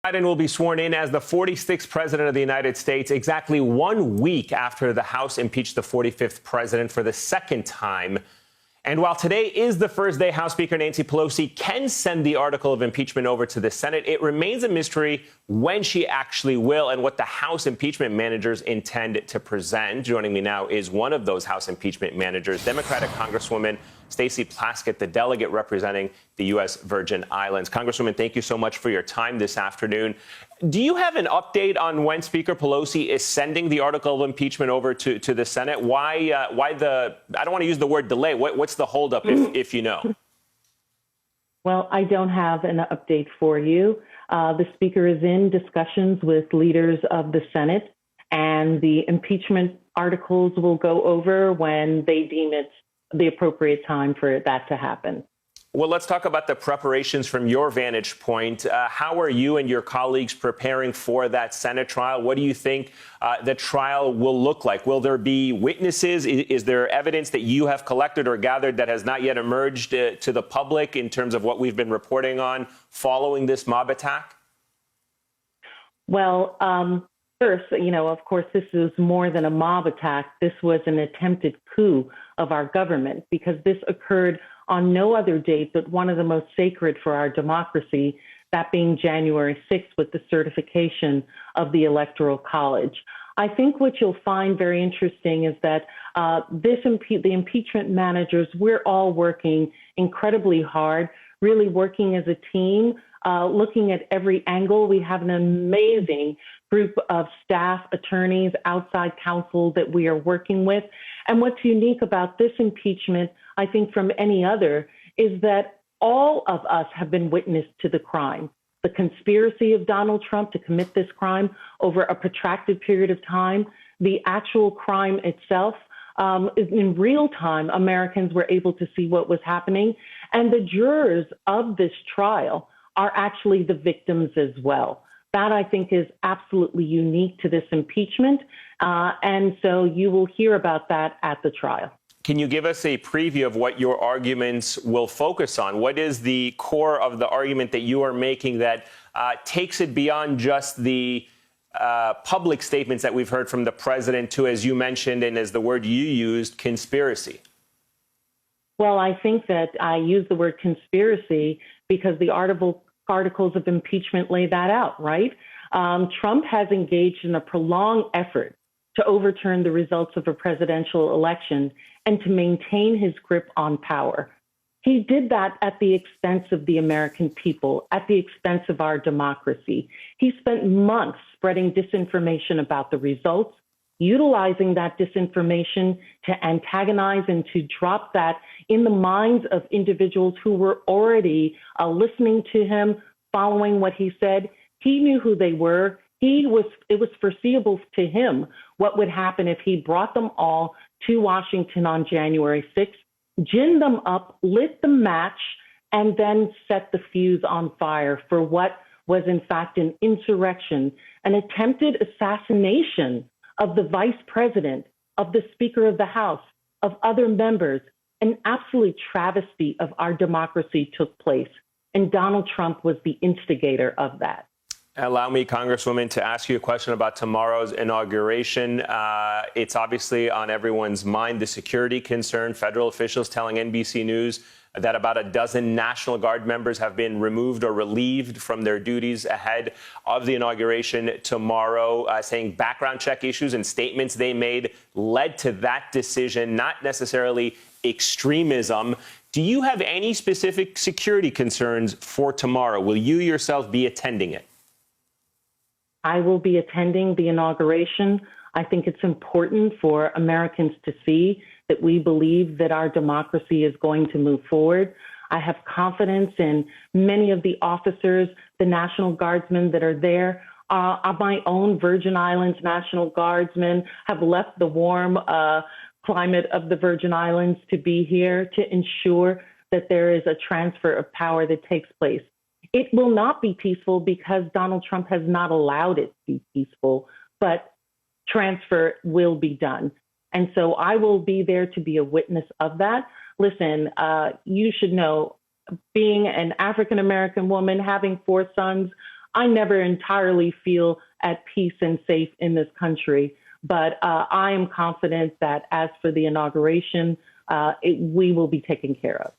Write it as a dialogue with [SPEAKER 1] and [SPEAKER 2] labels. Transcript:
[SPEAKER 1] Biden will be sworn in as the 46th president of the United States exactly 1 week after the House impeached the 45th president for the second time. And while today is the first day House Speaker Nancy Pelosi can send the article of impeachment over to the Senate, it remains a mystery when she actually will and what the House impeachment managers intend to present. Joining me now is one of those House impeachment managers, Democratic Congresswoman Stacey Plaskett, the delegate representing the U.S. Virgin Islands. Congresswoman, thank you so much for your time this afternoon. Do you have an update on when Speaker Pelosi is sending the article of impeachment over to the Senate? Why the, I don't want to use the word delay. What's the holdup, if you know?
[SPEAKER 2] Well, I don't have an update for you. The Speaker is in discussions with leaders of the Senate, and the impeachment articles will go over when they deem it the appropriate time for that to happen.
[SPEAKER 1] Well, let's talk about the preparations from your vantage point. How are you and your colleagues preparing for that Senate trial? What do you think the trial will look like? Will there be witnesses? Is there evidence that you have collected or gathered that has not yet emerged to the public in terms of what we've been reporting on following this mob attack?
[SPEAKER 2] Well, first, of course, this is more than a mob attack. This was an attempted coup of our government, because this occurred on no other date but one of the most sacred for our democracy, that being January 6th with the certification of the Electoral College. I think what you'll find very interesting is that the impeachment managers, we're all working incredibly hard, really working as a team, looking at every angle. We have an amazing group of staff, attorneys, outside counsel that we are working with. And what's unique about this impeachment, I think, from any other, is that all of us have been witness to the crime. The conspiracy of Donald Trump to commit this crime over a protracted period of time, the actual crime itself, in real time, Americans were able to see what was happening. And the jurors of this trial are actually the victims as well. That, I think, is absolutely unique to this impeachment. And so you will hear about that at the trial.
[SPEAKER 1] Can you give us a preview of what your arguments will focus on? What is the core of the argument that you are making that takes it beyond just the public statements that we've heard from the president to, as you mentioned, and as the word you used, conspiracy?
[SPEAKER 2] Well, I think that I use the word conspiracy because the articles of impeachment lay that out, right? Trump has engaged in a prolonged effort to overturn the results of a presidential election and to maintain his grip on power. He did that at the expense of the American people, at the expense of our democracy. He spent months spreading disinformation about the results, utilizing that disinformation to antagonize and to drop that in the minds of individuals who were already listening to him, following what he said. He knew who they were. It was foreseeable to him what would happen if he brought them all to Washington on January 6th, ginned them up, lit the match, and then set the fuse on fire for what was in fact an insurrection, an attempted assassination of the vice president, of the Speaker of the House, of other members. An absolute travesty of our democracy took place, and Donald Trump was the instigator of that.
[SPEAKER 1] Allow me, Congresswoman, to ask you a question about tomorrow's inauguration. It's obviously on everyone's mind, the security concern. Federal officials telling NBC News that about a dozen National Guard members have been removed or relieved from their duties ahead of the inauguration tomorrow, saying background check issues and statements they made led to that decision, not necessarily extremism. Do you have any specific security concerns for tomorrow? Will you yourself be attending it?
[SPEAKER 2] I will be attending the inauguration. I think it's important for Americans to see that we believe that our democracy is going to move forward. I have confidence in many of the officers, the National Guardsmen that are there. My own Virgin Islands National Guardsmen have left the warm climate of the Virgin Islands to be here to ensure that there is a transfer of power that takes place. It will not be peaceful because Donald Trump has not allowed it to be peaceful, but transfer will be done. And so I will be there to be a witness of that. Listen, you should know, being an African-American woman, having 4 sons, I never entirely feel at peace and safe in this country. But I am confident that as for the inauguration, we will be taken care of.